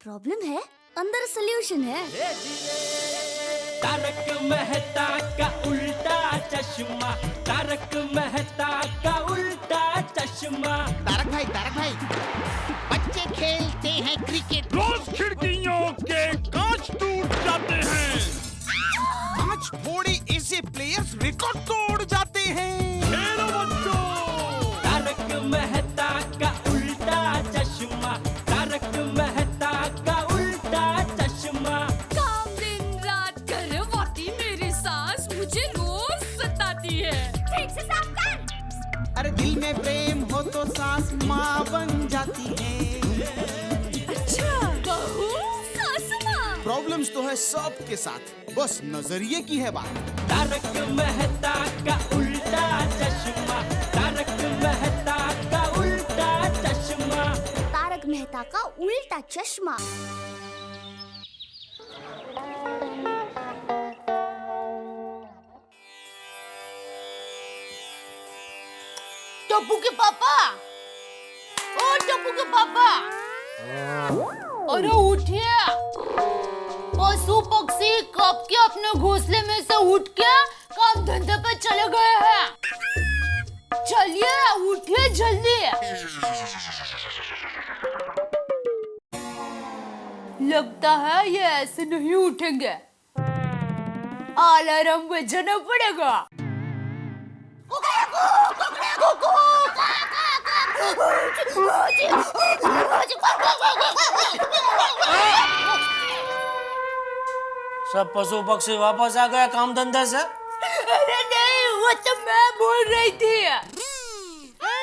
Problem है, अंदर solution है। तारक मेहता का उल्टा चश्मा, तारक मेहता का उल्टा चश्मा। तारक भाई, बच्चे खेलते हैं क्रिकेट, रोज खिड़कियों के कांच टूट जाते हैं, कांच फोड़े ऐसे प्लेयर्स रिकॉर्ड तोड़ जाते हैं। खेलो बच्चों। तारक मेहता का उल्टा चश्मा, तारक मेहता का उल्टा चश्मा। काम दिन रात करवाती मेरी सास मुझे रोज सताती है। ठीक से साफ कर। अरे दिल में प्रेम हो तो सास माँ बन जाती है। अच्छा, बहू सास माँ। प्रॉब्लम्स तो है सबके साथ, बस नजरिए की है बात। तारक मेहता का उल्टा चश्मा, तारक मेहता का उल्टा चश्मा। तारक मेहता का उल्टा चश्मा। टप्पू के पापा, ओ टप्पू के पापा, अरे उठिए। पशु पक्षी कब के अपने घोंसले में से उठ के काम धंधे पे चले गए हैं। चलिए उठिए जल्दी। लगता है ये ऐसे नहीं उठेंगे, अलार्म बजाना पड़ेगा। सब पशु पक्षी वापस आ गया काम धंधे से? अरे नहीं, वो तो मैं बोल रही थी।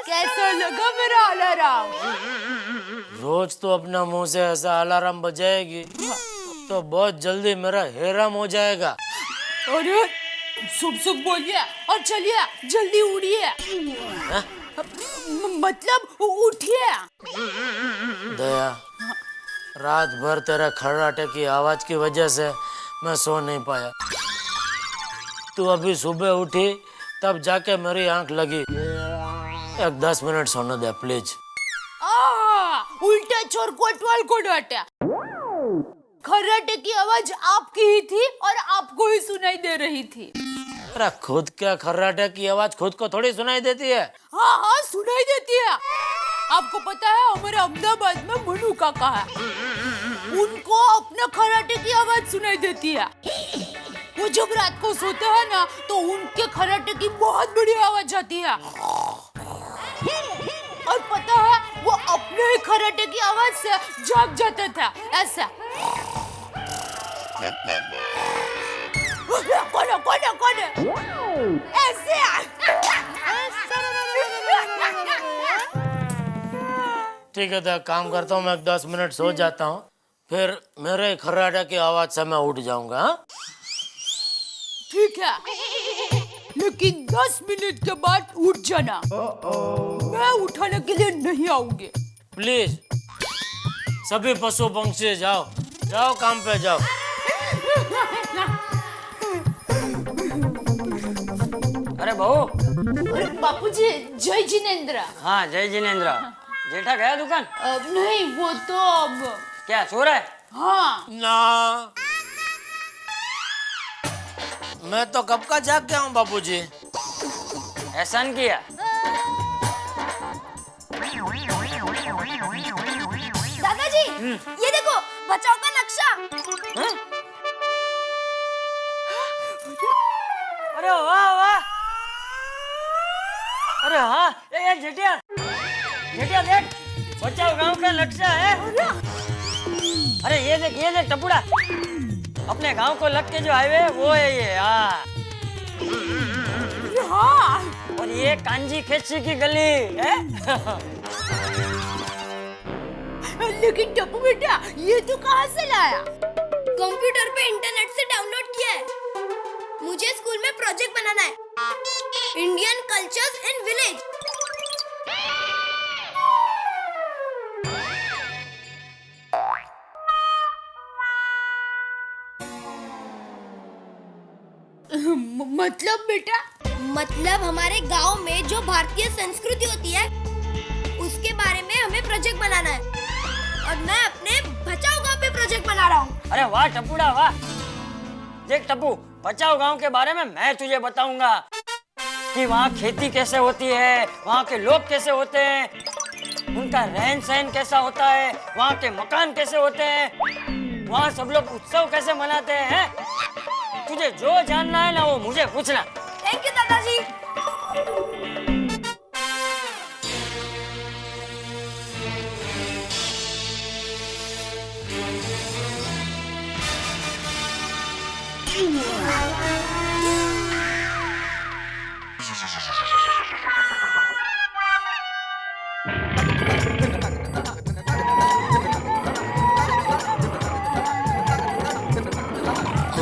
कैसा लगा मेरा अलार्म? रोज तो अपना मुंह से ऐसा अलार्म बजाएगी तो बहुत जल्दी मेरा हैराम हो जाएगा। अरे सुब सुब बोलिए और चलिए जल्दी उड़िए। मतलब उठिए। दया, रात भर तेरे खर्राटे की आवाज की वजह से मैं सो नहीं पाया। तू अभी सुबह उठी तब जाके मेरी आंख लगी। एक 10 मिनट सोने दे प्लीज। उल्टा चोर कोतवाल को डांटा। खर्राटे की आवाज आपकी ही थी और आपको ही सुनाई दे रही थी। अरे खुद क्या खर्राटे की आवाज खुद को थोड़ी सुनाई देती है? हाँ हाँ सुनाई देती है। आपको पता है हमारे अहमदाबाद में मनु काका है, उनको अपने खर्राटे की आवाज सुनाई देती है। वो जब रात को सोते हैं ना तो उनके खर्राटे की बहुत बड़ी आवाज आती है। और पता है वो अपने ही खर्राटे की आवाज से जाग जाता था ऐसा। कौन ऐसे। ठीक है तो काम करता हूँ, मैं 10 मिनट सो जाता हूँ, फिर मेरे खर्राटे की आवाज से मैं उठ जाऊंगा। हाँ? ठीक है, लेकिन 10 मिनट के बाद उठ जाना। मैं उठाने के लिए नहीं आऊंगी। प्लीज सभी पशु पंक्षी जाओ जाओ काम पे जाओ। अरे बहू। अरे बापूजी, जय जिनेंद्र। हाँ जय जिनेंद्र। जेठा गया दुकान? नहीं, वो तो अब। क्या सो रहा है? हाँ ना, मैं तो कब का जाग गया हूँ बापूजी। एहसान किया? दादाजी, ये देखो बचाव का नक्शा। अरे वाह वाह। अरे हाँ, ये जेठिया देख, बचाओ गांव का नक्शा है। अरे ये देख टपुड़ा, अपने गांव को लग के जो हाईवे है वो है ये। हाँ। और ये कांजी खेची की गली है। लेकिन टप्पू बेटा ये तो कहाँ से लाया? कंप्यूटर पे इंटरनेट से डाउनलोड किया है। मुझे स्कूल में प्रोजेक्ट बनाना है, इंडियन कल्चर्स इन विलेज। मतलब बेटा? मतलब हमारे गांव में जो भारतीय संस्कृति होती है उसके बारे में हमें प्रोजेक्ट बनाना है और मैं अपने बचाओ गांव अरे वाह टपुड़ा वाह। देख टप्पू, बचाओ गांव के बारे में मैं तुझे बताऊंगा कि वहाँ खेती कैसे होती है, वहाँ के लोग कैसे होते हैं, उनका रहन सहन कैसा होता है, वहाँ के मकान कैसे होते हैं, वहाँ सब लोग उत्सव कैसे मनाते हैं। तुझे जो जानना है ना वो मुझे पूछना। थैंक यू दादाजी।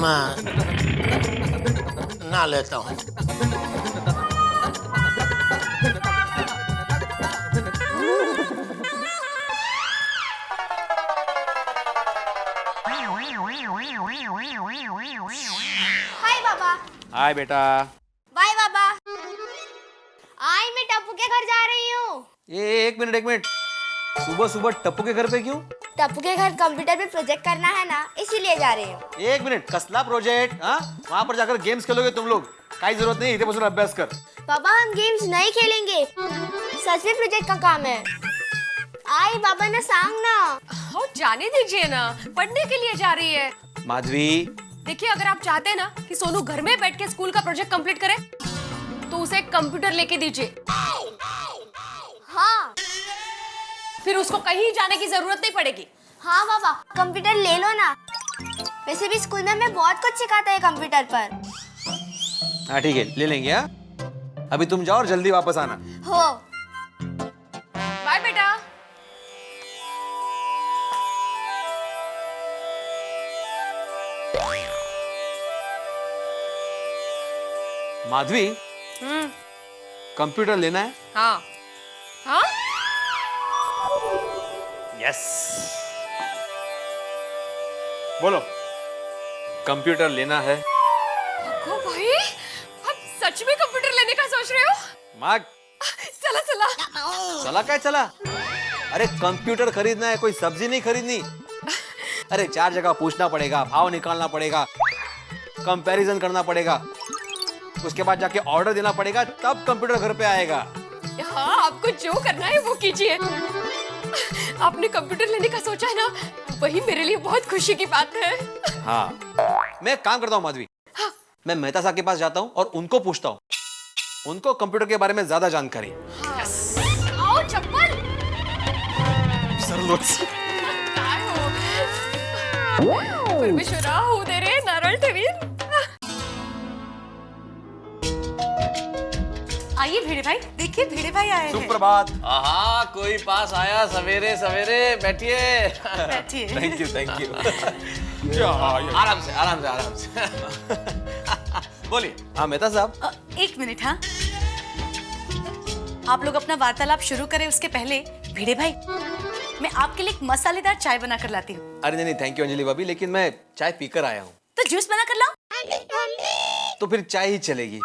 मैं ना लेता हूँ। हाय बाबा। हाय बेटा। बाय बाबा। आज मैं टप्पू के घर जा रही हूँ। ये एक मिनट, सुबह सुबह टप्पू के घर पे क्यों? टप्पू के घर कंप्यूटर पे प्रोजेक्ट करना है ना, इसीलिए जा रही हूँ। एक मिनट, कसला प्रोजेक्ट? हाँ, वहाँ पर जाकर गेम्स खेलोगे तुम लोग, काई जरूरत नहीं, इतने बस अभ्यास कर। पापा हम गेम्स नहीं खेलेंगे, सच में प्रोजेक्ट का काम है। आई बाबा ने सांग ना। हो जाने दीजिए ना, पढ़ने के लिए जा रही है। माधवी, देखिए अगर आप चाहते हैं ना कि सोनू घर में बैठ के स्कूल का प्रोजेक्ट कंप्लीट करे तो उसे एक कंप्यूटर लेके दीजिए। हाँ फिर उसको कहीं जाने की जरूरत नहीं पड़ेगी। हाँ बाबा, कंप्यूटर ले लो ना। वैसे भी स्कूल में हमें बहुत कुछ सिखाता है कंप्यूटर पर। हाँ ठीक है, ले लेंगे। हाँ, अभी तुम जाओ और जल्दी वापस आना। हो। बाय बेटा। माधवी, कंप्यूटर लेना है? हाँ हाँ यस। बोलो, कंप्यूटर लेना है? को भाई, आप सच में कंप्यूटर लेने का सोच रहे हो? माग, चला चला। चला क्या चला? अरे कंप्यूटर खरीदना है, कोई सब्जी नहीं खरीदनी। अरे 4 जगह पूछना पड़ेगा, भाव निकालना पड़ेगा, कंपैरिजन करना पड़ेगा, उसके बाद जाके ऑर्डर देना पड़ेगा, तब कंप्यूटर घर पे आएगा। हाँ, आपको जो करना है वो कीजिए। आपने कंप्यूटर लेने का सोचा है ना, वही मेरे लिए बहुत खुशी की बात है। हाँ, मैं एक काम करता हूँ माधवी, मैं मेहता साहब के पास जाता हूँ और उनको पूछता हूँ, उनको कंप्यूटर के बारे में ज्यादा जानकारी। आओ चप्पल। काय हो? परमेश्वरा होऊ दे रे, नारळ ठेवीन। आइए भिड़े भाई, देखिए भिड़े भाई आए हैं। सुप्रभात। आहा, कोई पास आया सवेरे सवेरे। बैठिए। बैठिए। Thank you. आराम से आराम से आराम से। बोलिए। हाँ मेहता साहब। एक मिनट। हाँ, आप लोग अपना वार्तालाप शुरू करें उसके पहले भिड़े भाई, मैं आपके लिए एक मसालेदार चाय बना कर लाती हूँ। अरे नहीं, थैंक यू अंजलि भाभी, लेकिन मैं चाय पीकर आया हूँ। तो जूस बना कर लाऊं? तो फिर चाय ही चलेगी।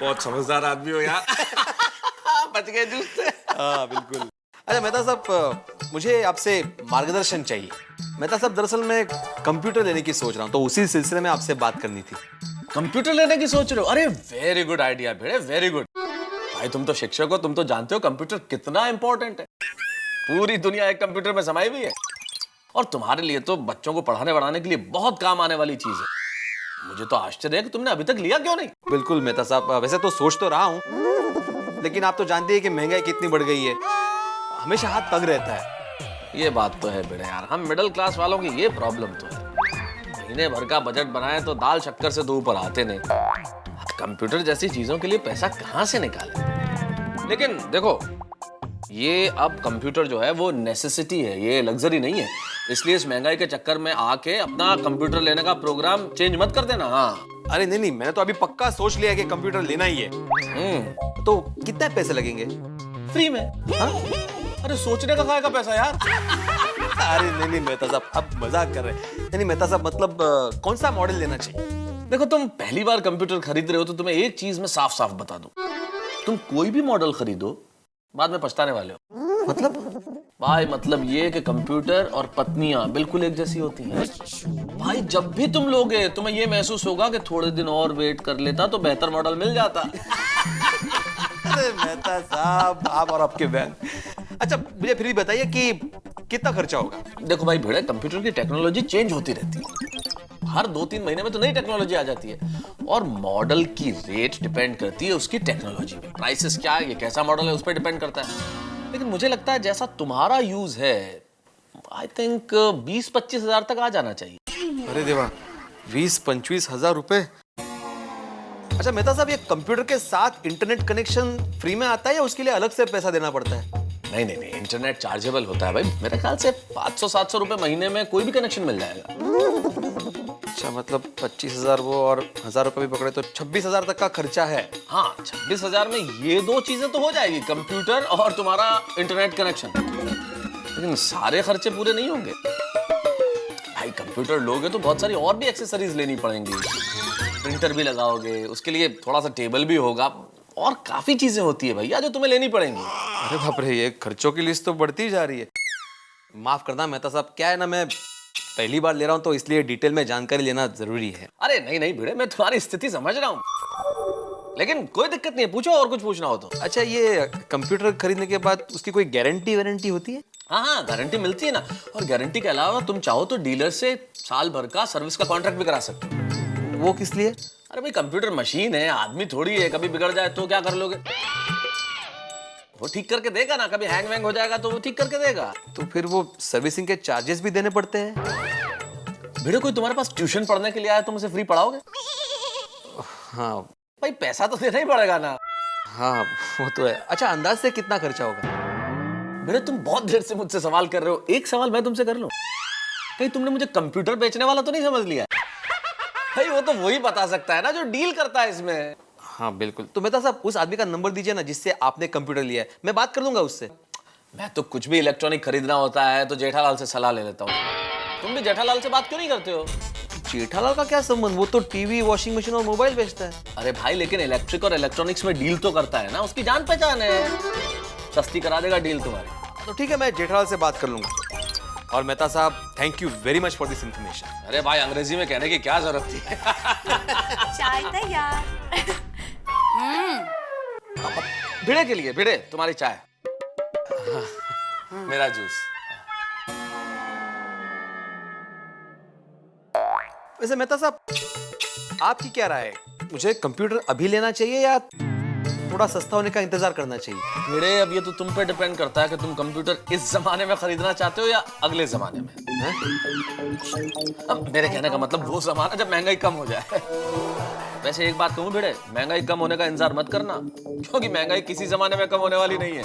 बहुत समझदार आदमी हो यार। बच गए जूस से। हाँ बिल्कुल। अच्छा मेहता साहब, मुझे आपसे मार्गदर्शन चाहिए। मेहता साहब, दरअसल मैं कंप्यूटर लेने की सोच रहा हूँ, तो उसी सिलसिले में आपसे बात करनी थी। कंप्यूटर लेने की सोच रहे हो? अरे वेरी गुड आइडिया भिड़े, वेरी गुड। भाई तुम तो शिक्षक हो, तुम तो जानते हो कंप्यूटर कितना इंपॉर्टेंट है। पूरी दुनिया एक कंप्यूटर में समाई हुई है और तुम्हारे लिए तो बच्चों को पढ़ाने बढ़ाने के लिए बहुत काम आने वाली चीज है। मुझे तो आश्चर्य है कि तुमने अभी तक लिया क्यों नहीं। बिल्कुल मेहता साहब, वैसे तो सोच तो रहा हूँ, लेकिन आप तो जानते हैं कि महंगाई कितनी बढ़ गई है, हमेशा हाथ तंग रहता है। ये बात तो है बेटे यार, हम मिडिल क्लास वालों की ये प्रॉब्लम तो है। महीने भर का बजट बनाए तो दाल शक्कर से 2 ऊपर आते नहीं। कंप्यूटर जैसी चीजों के लिए पैसा कहाँ से निकाले। लेकिन देखो, ये अब कंप्यूटर जो है वो नेसेसिटी है, ये लग्जरी नहीं है। इसलिए इस महंगाई के चक्कर में आके अपना कंप्यूटर लेने का प्रोग्राम चेंज मत कर देना। हाँ अरे नहीं, मैंने तो अभी पक्का सोच लिया है कि कंप्यूटर लेना ही है। तो कितने पैसे लगेंगे? फ्री में। हाँ? अरे सोचने का काय का पैसा यार। अरे नहीं मेहता साहब, आप मजाक कर रहे हैं। नहीं मेहता साहब, मतलब कौन सा मॉडल लेना चाहिए? देखो, तुम पहली बार कंप्यूटर खरीद रहे हो तो तुम्हें एक चीज में साफ साफ बता दूं, तुम कोई भी मॉडल खरीदो, बाद में पछताने वाले हो। मतलब भाई मतलब ये कि कंप्यूटर और पत्नियां बिल्कुल एक जैसी होती हैं। भाई जब भी तुम लोगे तुम्हें ये महसूस होगा कि थोड़े दिन और वेट कर लेता तो बेहतर मॉडल मिल जाता। अरे मेहता साहब, आप और आपके बहन। अच्छा मुझे फिर भी बताइए कि कितना खर्चा होगा? देखो भाई भिड़े, कंप्यूटर की टेक्नोलॉजी चेंज होती रहती है। हर 2-3 महीने में तो नई टेक्नोलॉजी आ जाती है और मॉडल की रेट डिपेंड करती है उसकी टेक्नोलॉजी पे। प्राइसेस क्या है, ये कैसा मॉडल है, उस पर डिपेंड करता है। लेकिन मुझे लगता है जैसा तुम्हारा यूज है, आई थिंक 20-25 हजार तक आ जाना चाहिए। अरे देवा, 20-25 हजार रुपए? अच्छा मेहता साहब, ये कंप्यूटर के साथ इंटरनेट कनेक्शन फ्री में आता है या उसके लिए अलग से पैसा देना पड़ता है? नहीं नहीं नहीं, इंटरनेट चार्जेबल होता है भाई। मेरे ख्याल से 500-700 रुपए महीने में कोई भी कनेक्शन मिल जाएगा। अच्छा मतलब 25,000 वो और 1,000 रुपए भी पकड़े तो 26,000 तक का खर्चा है। हाँ, 26,000 में ये 2 चीजें तो हो जाएगी, कंप्यूटर और तुम्हारा इंटरनेट कनेक्शन। लेकिन सारे खर्चे पूरे नहीं होंगे भाई। कंप्यूटर लोगे तो बहुत सारी और भी एक्सेसरीज लेनी पड़ेंगी। प्रिंटर भी लगाओगे, उसके लिए थोड़ा सा टेबल भी होगा और काफी चीजें होती है भैया जो तुम्हें लेनी पड़ेंगी। अरे बाप रे, ये खर्चों की लिस्ट तो बढ़ती जा रही है। माफ करना मेहता साहब, क्या है ना, मैं पहली बार ले रहा हूँ तो इसलिए डिटेल में जानकारी लेना जरूरी है। अरे नहीं नहीं भिड़े, मैं तुम्हारी स्थिति समझ रहा हूँ, लेकिन कोई दिक्कत नहीं है, पूछो और कुछ पूछना हो तो। अच्छा ये कंप्यूटर खरीदने के बाद उसकी कोई गारंटी वारंटी होती है? हाँ हाँ, गारंटी मिलती है ना। और गारंटी के अलावा तुम चाहो तो डीलर से साल भर का सर्विस का कॉन्ट्रैक्ट भी करा सकते हो। वो किस लिए? अरे भाई कंप्यूटर मशीन है, आदमी थोड़ी है, कभी बिगड़ जाए तो क्या कर लोगे? वो ठीक करके देगा ना, कभी हैंग वैंग हो जाएगा तो वो ठीक करके देगा। तो फिर वो सर्विसिंग के चार्जेस भी देने पड़ते हैं? भिड़े, कोई तुम्हारे पास ट्यूशन पढ़ने के लिए आया, तुम उसे फ्री पढ़ाओगे? हाँ भाई पैसा तो देना ही पड़ेगा ना। हाँ वो तो है। अच्छा अंदाज से कितना खर्चा होगा? भिड़े, तुम बहुत देर से मुझसे सवाल कर रहे हो, एक सवाल मैं तुमसे कर लूं? कहीं तुमने मुझे कंप्यूटर बेचने वाला तो नहीं समझ लिया? भाई वो तो वही बता सकता है ना जो डील करता है इसमें। हाँ बिल्कुल। तो मेहता साहब उस आदमी का नंबर दीजिए ना जिससे आपने कंप्यूटर लिया है, मैं बात कर लूंगा उससे। मैं तो कुछ भी इलेक्ट्रॉनिक खरीदना होता है तो जेठालाल से सलाह ले लेता हूँ। तुम भी जेठालाल से बात क्यों नहीं करते हो? जेठालाल का क्या संबंध? वो तो टीवी, वॉशिंग मशीन और मोबाइल बेचता है। अरे भाई लेकिन इलेक्ट्रिक और इलेक्ट्रॉनिक्स में डील तो करता है ना, उसकी जान पहचान है, सस्ती करा देगा डील तुम्हारी। तो ठीक है, मैं जेठालाल से बात कर लूंगा। और मेहता साहब thank you very much for this information. अरे भाई अंग्रेजी में कहने की क्या जरूरत थी? चाय तैयार। भिड़े के लिए, भिड़े तुम्हारी चाय, मेरा जूस। वैसे मेहता साहब आपकी क्या राय है, मुझे कंप्यूटर अभी लेना चाहिए या थोड़ा सस्ता होने का इंतजार करना चाहिए? भिड़े, अब ये तो तुम पे डिपेंड करता है कि तुम कंप्यूटर इस जमाने में खरीदना चाहते हो या अगले जमाने में। अब मेरे कहने का मतलब वो जमाना जब महंगाई कम हो जाए। वैसे एक बात कहूं भिड़े, महंगाई कम होने का इंतजार मत करना, क्योंकि महंगाई किसी जमाने में कम होने वाली नहीं है।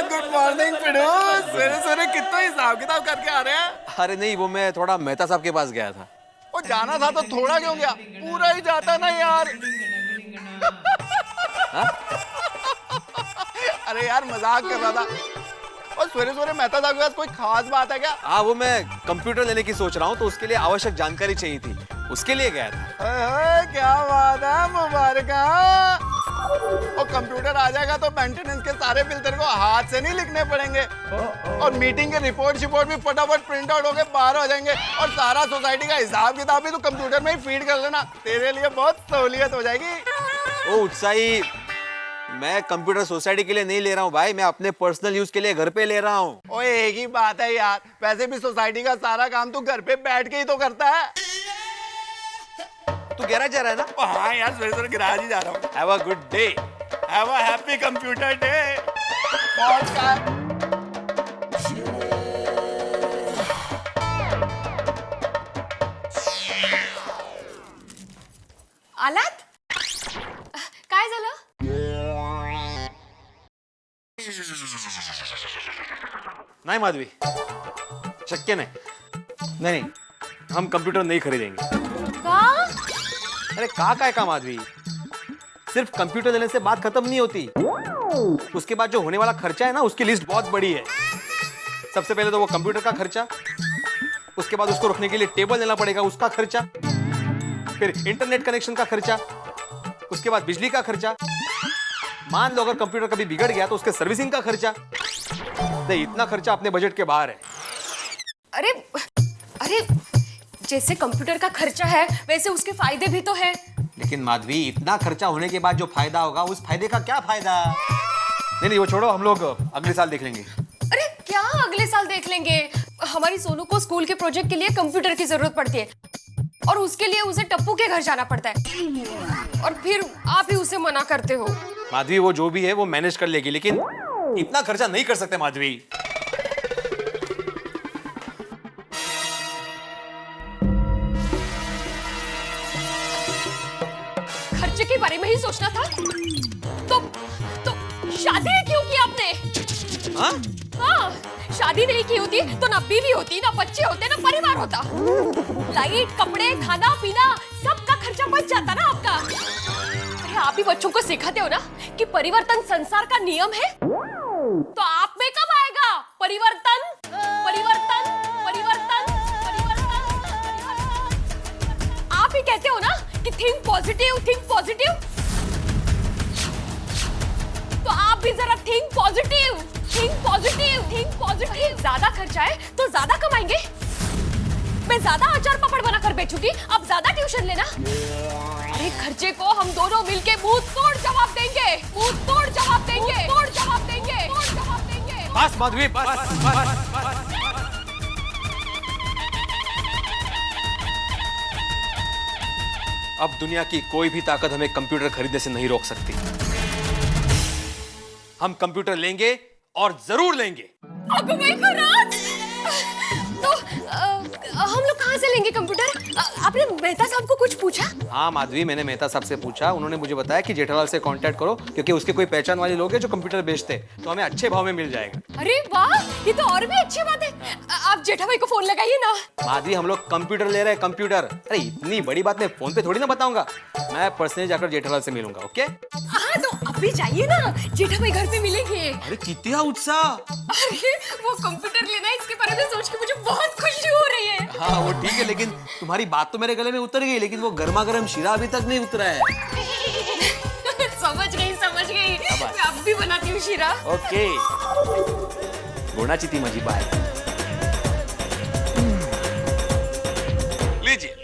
गुड मॉर्निंग पिडू, सवेरे सवेरे कितना हिसाब किताब करके आ रहे हैं? अरे नहीं, वो मैं थोड़ा मेहता साहब के पास गया था। वो जाना था तो थोड़ा क्यों गया, पूरा ही जाता ना यार। अरे यार मजाक कर रहा था। और सवेरे सवेरे मेहता साहब के पास कोई खास बात है क्या? हाँ, वो मैं कंप्यूटर लेने की सोच रहा हूँ तो उसके लिए आवश्यक जानकारी चाहिए थी, उसके लिए गया था। क्या बात है, मुबारक। और कंप्यूटर आ जाएगा तो मेंटेनेंस के सारे बिल तेरे को हाथ से नहीं लिखने पड़ेंगे और मीटिंग के रिपोर्ट भी फटाफट प्रिंट आउट होके बाहर हो जाएंगे और सारा सोसाइटी का हिसाब किताब भी तो कंप्यूटर में ही फीड कर लेना, तेरे लिए बहुत सहूलियत हो जाएगी। ओ उत्साही, मैं कंप्यूटर सोसाइटी के लिए नहीं ले रहा हूँ भाई, मैं अपने पर्सनल यूज के लिए घर पे ले रहा हूँ। ओए एक ही बात है यार, वैसे भी सोसाइटी का सारा काम तू घर पे बैठ के ही तो करता है। तू गैराज जा रहा है ना? हाँ यार, सवेरे सवेरे गैराज ही जा रहा हूँ। Have a good day. Have a happy computer day. बहुत का आलात काय झालं? नहीं माधवी, शक्य नहीं। नहीं, हम कंप्यूटर नहीं खरीदेंगे। का? अरे का है माधवी, सिर्फ कंप्यूटर लेने से बात खत्म नहीं होती, उसके बाद जो होने वाला खर्चा है ना उसकी लिस्ट बहुत बड़ी है। सबसे पहले तो वो कंप्यूटर का खर्चा, उसके बाद उसको रखने के लिए टेबल लेना पड़ेगा, उसका खर्चा, फिर इंटरनेट कनेक्शन का खर्चा, उसके बाद बिजली का खर्चा। मान लो अगर कंप्यूटर कभी बिगड़ गया तो उसके सर्विसिंग का खर्चा। नहीं, इतना खर्चा अपने बजट के बाहर है। अरे अरे, जैसे कंप्यूटर का खर्चा है वैसे उसके फायदे भी तो है। लेकिन माधवी, इतना खर्चा होने के बाद जो फायदा होगा, उस फायदे का क्या फायदा? नहीं, वो छोड़ो, हम लोग अगले साल देख लेंगे। अरे क्या अगले साल देख लेंगे? हमारी सोनू को स्कूल के प्रोजेक्ट के लिए कंप्यूटर की जरूरत पड़ती है और उसके लिए उसे टप्पू के घर जाना पड़ता है और फिर आप ही उसे मना करते हो। माधवी, वो जो भी है वो मैनेज कर लेगी, लेकिन इतना खर्चा नहीं कर सकते माधवी। खर्चे के बारे में ही सोचना था तो शादी क्यों की आपने? हाँ? हाँ, शादी नहीं की होती तो ना बीवी होती, ना बच्चे होते, ना परिवार होता। लाइट, कपड़े, खाना पीना सबका खर्चा बच जाता ना आपका। अरे आप ही बच्चों को सिखाते हो ना कि परिवर्तन संसार का नियम है, तो आप में कब आएगा परिवर्तन? परिवर्तन, परिवर्तन, परिवर्तन। आप ही कहते हो ना कि थिंक पॉजिटिव, थिंक पॉजिटिव। तो आप भी जरा think positive, think positive, think positive. ज्यादा खर्चा है तो ज्यादा कमाएंगे। मैं ज्यादा अचार पापड़ बनाकर बेचूंगी, आप ज्यादा ट्यूशन लेना। अरे खर्चे को हम दोनों मिलके मुंह तोड़ जवाब देंगे, मुंह तोड़ जवाब देंगे, तोड़ जवाब देंगे, तोड़ जवाब देंगे। बस माधवी, बस। अब दुनिया की कोई भी ताकत हमें कंप्यूटर खरीदने से नहीं रोक सकती। हम कंप्यूटर लेंगे और जरूर लेंगे। तो हम लोग कहाँ से लेंगे कंप्यूटर? आपने मेहता साहब को कुछ पूछा? हाँ माधवी, मैंने मेहता साहब से पूछा। उन्होंने मुझे बताया कि जेठालाल से कांटेक्ट करो, क्योंकि उसके कोई पहचान वाले लोग हैं जो कंप्यूटर बेचते, तो हमें अच्छे भाव में मिल जाएगा। अरे वाह, ये तो और भी अच्छी बात है। आप जेठा भाई को फोन लगाइए ना। माधवी, हम लोग कंप्यूटर ले रहे हैं, कंप्यूटर। अरे इतनी बड़ी बात मैं फोन पे थोड़ी ना बताऊंगा। मैं पर्सनली जाकर जेठालाल से मिलूंगा। ओके? हाँ, तो अभी जाइए ना, जेठा भाई घर पे मिलेंगे। अरे कितना उत्साह! अरे वो कंप्यूटर लेना है, इसके बारे में सोच के मुझे बहुत खुशी हो रही है। हाँ वो ठीक है, लेकिन तुम्हारी बात तो मेरे गले में उतर गई, लेकिन वो गर्मा गर्म शीरा अभी तक नहीं उतरा है। समझ गई, समझ गई। मैं अब भी बनाती हूँ शीरा। ओके, गोणाची ती माझी बाय। लीजिए,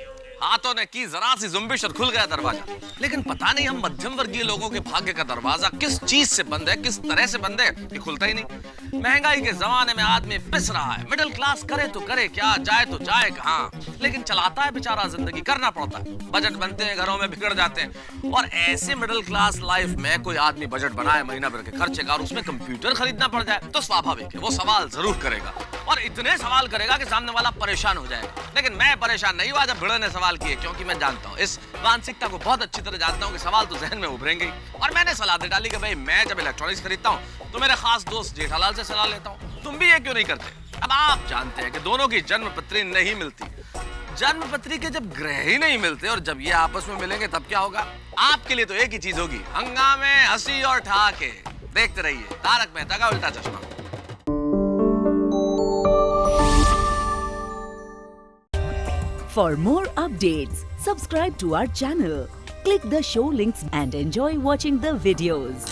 हाथों ने की जरा सी जुम्बिश और खुल गया दरवाजा। लेकिन पता नहीं हम मध्यम वर्गीय लोगों के भाग्य का दरवाजा किस चीज से बंद है, किस तरह से बंद है, ये खुलता ही नहीं। महंगाई के जमाने में आदमी पिस रहा है। मिडिल क्लास करे तो करे क्या, जाए तो जाए कहाँ, लेकिन चलाता है बेचारा, जिंदगी करना पड़ता है। बजट बनते हैं, घरों में बिगड़ जाते हैं। और ऐसे मिडिल क्लास लाइफ में कोई आदमी बजट बनाए महीना भर के खर्चे का और उसमें कंप्यूटर खरीदना पड़ जाए तो स्वाभाविक है वो सवाल जरूर करेगा, और इतने सवाल करेगा कि सामने वाला परेशान हो जाएगा। लेकिन मैं परेशान नहीं हुआ जब भिड़े ने सवाल किए, क्योंकि मैं जानता हूँ, इस मानसिकता को बहुत अच्छी तरह जानता हूँ कि सवाल तो जहन में उभरेंगे ही। और मैंने सलाह दे डाली कि भाई मैं जब इलेक्ट्रॉनिक्स खरीदता हूँ तो मेरे खास दोस्त जेठालाल से सलाह लेता हूँ, तुम भी ये क्यों नहीं करते? अब आप जानते हैं कि दोनों की जन्म पत्री नहीं मिलती। जन्म पत्री के जब ग्रह ही नहीं मिलते और जब ये आपस में मिलेंगे तब क्या होगा? आपके लिए तो एक ही चीज होगी, हंगामे, हंसी और ठहाके। देखते रहिए तारक मेहता का उल्टा चश्मा। For more updates, subscribe to our channel, click the show links and enjoy watching the videos.